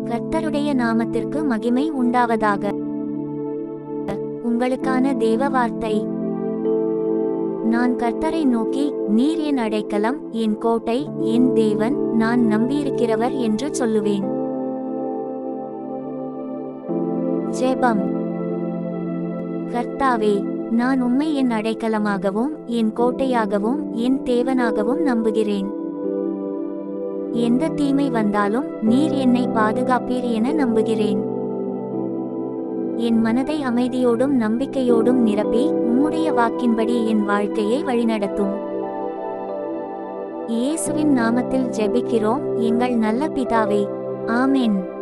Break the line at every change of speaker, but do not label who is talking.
கர்த்தருடைய நாமத்திற்கு மகிமை உண்டாவதாக. உங்களுக்கான தேவ வார்த்தை. நான் கர்த்தரை நோக்கி, நீர் என் அடைக்கலம், என் கோட்டை, என் தேவன், நான் நம்பியிருக்கிறவர் என்று சொல்லுவேன். ஜெபம். கர்த்தாவே, நான் உம்மை என் அடைக்கலமாகவும் என் கோட்டையாகவும் என் தேவனாகவும் நம்புகிறேன். எந்த தீமை வந்தாலும் நீர் என்னை பாதுகாப்பீர் என நம்புகிறேன். என் மனதை அமைதியோடும் நம்பிக்கையோடும் நிரப்பி உம்முடைய வாக்கின்படி என் வாழ்க்கையை வழிநடத்தும். இயேசுவின் நாமத்தில் ஜெபிக்கிறோம் எங்கள் நல்ல பிதாவே. ஆமென்.